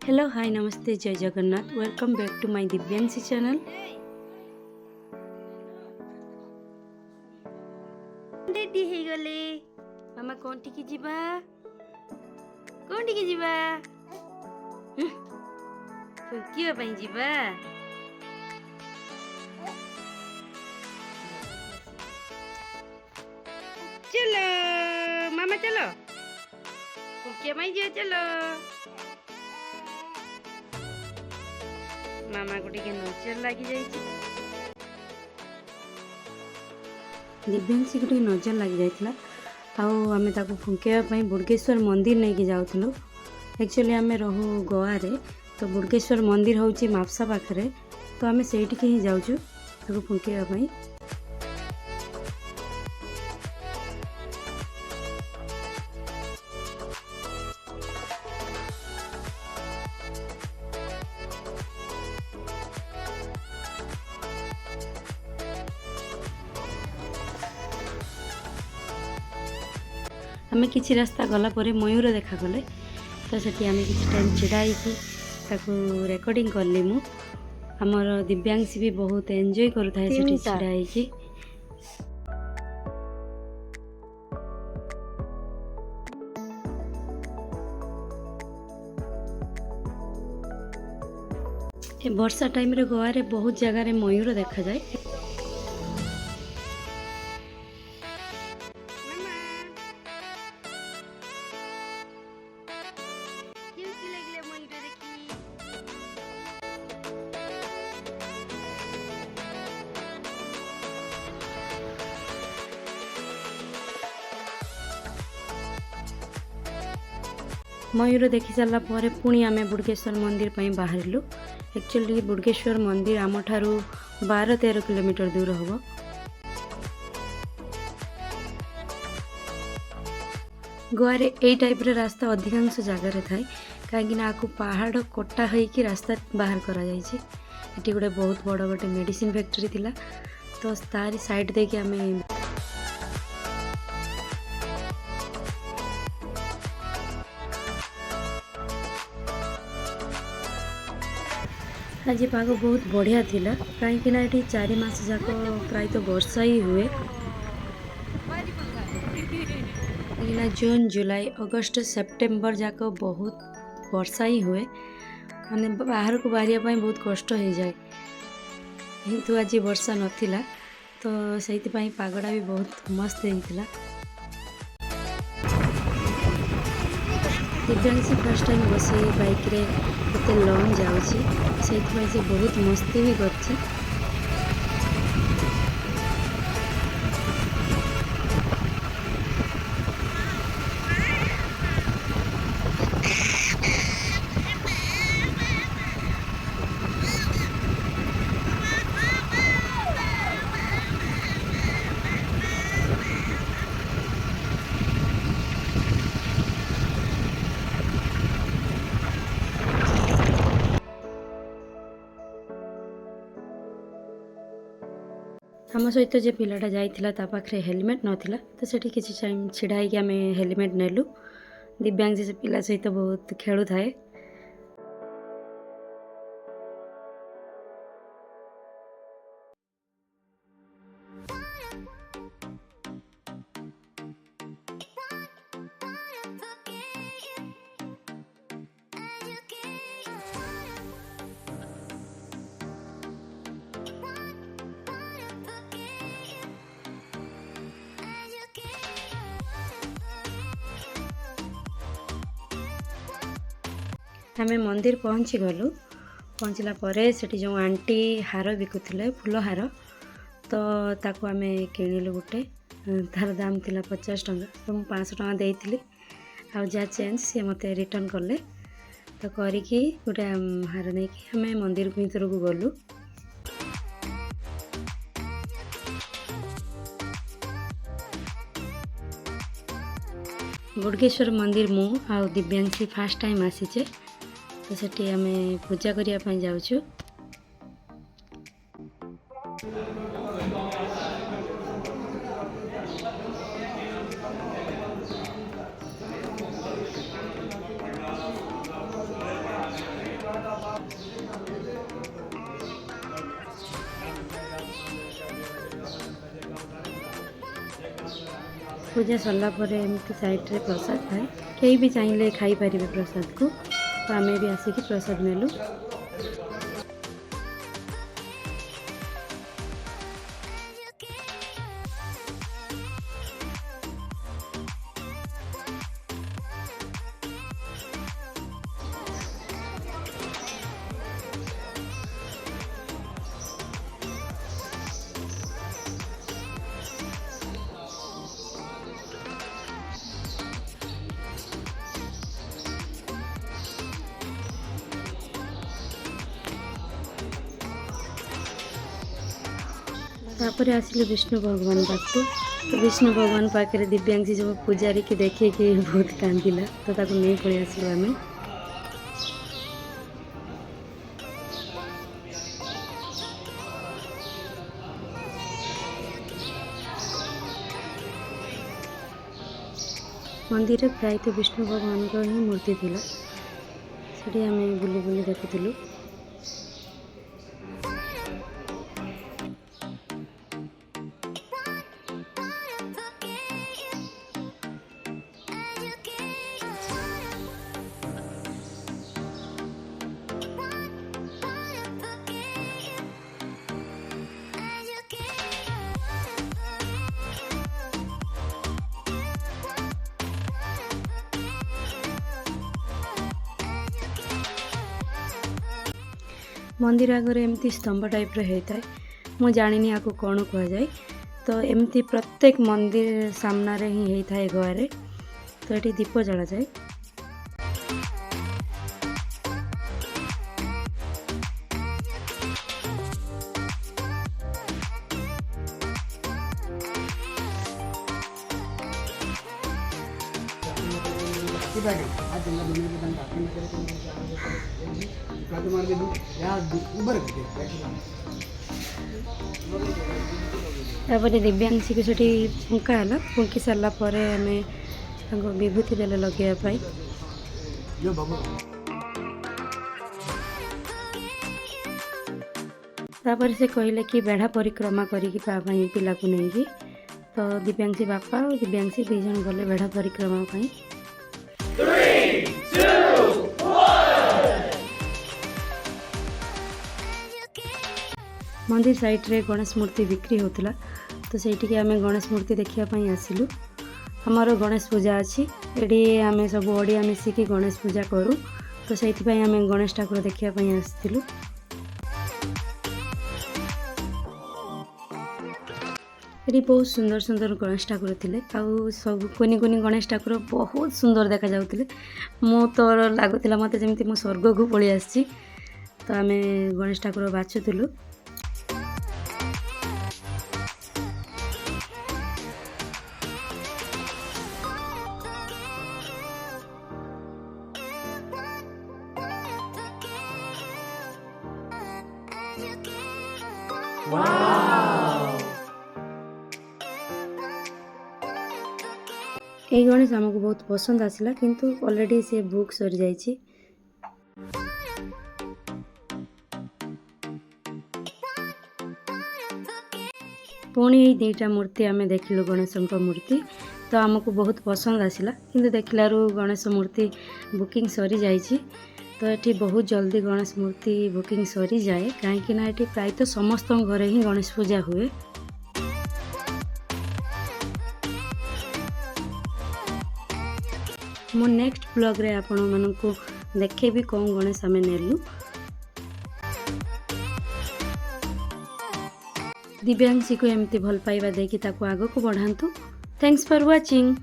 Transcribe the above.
Hello hi नमस्ते जय Jagannath welcome back to my Divyanshi channel. Ready हे गले मामा कोंटी की जीवा फुंकियो पई जीवा चलो मामा चलो फुंकियो पई जियो चलो मामा को टिके नजर लगी जाइए दिव्यांशी को टिके नजर लगी जाइला आमे ताको फुंकेवा बुड़गेश्वर मंदिर नहीं कि जाऊँ। एक्चुअली आमे रहू गोवा रे तो बुड़गेश्वर मंदिर होची मापसा पाखरे तो आमे सेठी के ही जाऊँ ताको फुंकेवा। आमे किसी रास्ता गला परे मयूर देखा गले तो सेठी आमे किसी टाइम छिड़ाई रेकर्डिंग करली मु आमर दिव्यांशी भी बहुत एंजॉय करथाय सेठी छिड़ाई की। ए वर्षा टाइम रे गोवा रे बहुत जगह रे मयूर देखा जाए। मयूर देखी सारा पर पुणी आमे बुड़गेश्वर मंदिर पर बाहरिलु। एक्चुअली बुड़गेश्वर मंदिर आम ठारू 12-13 किलोमीटर दूर हम। गोवा रे एई टाइप रे रास्ता अधिकांश जगह थाए कहीं आपको पहाड़ कटा होइकी रास्ता बाहर करा जाइछि। एटी गोटे बहुत बड़ गोटे मेडिसिन फैक्ट्री थिला तो तारी साइड दे के आमे आज पाग बहुत बढ़िया थिला कहीं ना ये 4 मास जाक प्राय तो वर्षा ही हुए ना जून जुलाई अगस्त सेप्टेम्बर जाक बहुत वर्षा ही हुए माने बाहर को बाहरिया बहुत कष्ट हो जाए किंतु आज वर्षा नथिला तो सेति पागड़ा भी बहुत मस्त होइतिला। दिव्यांशी फर्स्ट टाइम बसे बाइक रे एते लॉन्ग जाउची से बहुत मस्ती भी करची। आम सहित जो पिलाटा जाइला पाखे हेलमेट नाला तो सेठी किसी टाइम छिड़ाई आम हेलमेट नेलु। दिव्यांशी से पिला सहित बहुत खेलु थाए। आमे मंदिर पहुँची गलु। पहुँचला परे सेठी जो आंटी हार बिकुथिले फूल हार तो ताको आमे किनिलु गोटे तार दाम थिला 50 टंका तो मु 500 टंका देइथिली आ जा चेंज से मते रिटर्न करले तो करिकी गोटे हार नै कि आमे मंदिर भीतर को गलु। बुड़गेश्वर मंदिर मु आ दिव्यांशी फर्स्ट टाइम आसीचे तो सेठी आमे पूजा करिया पई जाउछु। पूजा सरला परे एमती साइड रे प्रसाद थाए कई भी चाहिए खाई पारे प्रसाद को तो आम भी आसिक प्रसाद नेलु। तापर आसिले विष्णु भगवान पाखु तो विष्णु भगवान पाखे दिव्यांशी जो पूजारी की देखे कि बहुत कांदिला तो ताको नहीं पड़े आसिलु आमे। मंदिर में प्राय तो विष्णु भगवान का ही मूर्ति थिला सेठी आमे बुली बुली देखुथिलु। मंदिर आगे एमती स्तंभ टाइप होता है मु जानी आपको कौन कह जाए तो एमती प्रत्येक मंदिर सामना रे ही होता है गाँव तो ये दीप जला जाए। तापर दिव्यांशी को सेठी फुंका है फुंकी सारा पर आम विभूति देले लगे तापर से कहले कि बेढ़ा परिक्रमा करी पिला को नहीं तो दिव्यांशी बापा और दिव्यांशी दी जन गले बेढ़ा परिक्रमा पाई। मंदिर साइड रे गणेश मूर्ति बिक्री होता तो से आम गणेश मूर्ति देखापी आसिलु। आमर गणेश पूजा अच्छी ये आम सब ओडिया मिसिकी गणेश पूजा करूँ तो से आम गणेश ठाकुर देखापी आसलु। ये बहुत सुंदर सुंदर गणेश ठाकुर थे आउ सब कुनी कुनी गणेश ठाकुर बहुत सुंदर देखा जाउथिले मो तो लगुला मत जमी मो स्वर्ग को पलि आसी तो आम गणेश ठाकुर बाछुलु। ये गणेश आमको बहुत पसंद आसला किंतु ऑलरेडी से बुक सरी जाइए। पुणी ये दुईटा मूर्ति आम देखिलु गणेश मूर्ति तो आमको बहुत पसंद आसला किंतु देखलारू गणेश मूर्ति बुकिंग सरी जाइए तो ये बहुत जल्दी गणेश मूर्ति बुकिंग सरी जाए कहीं ये प्राय तो समस्त घरे ही गणेश पूजा हुए। मो नेक्स्ट ब्लॉग रे आपण मानू देखे भी कौन गणेश आम नेलु। दिव्यांशी को एमती भल पाइबा देकी ताको आगो को बढ़ांतु। Thanks for watching.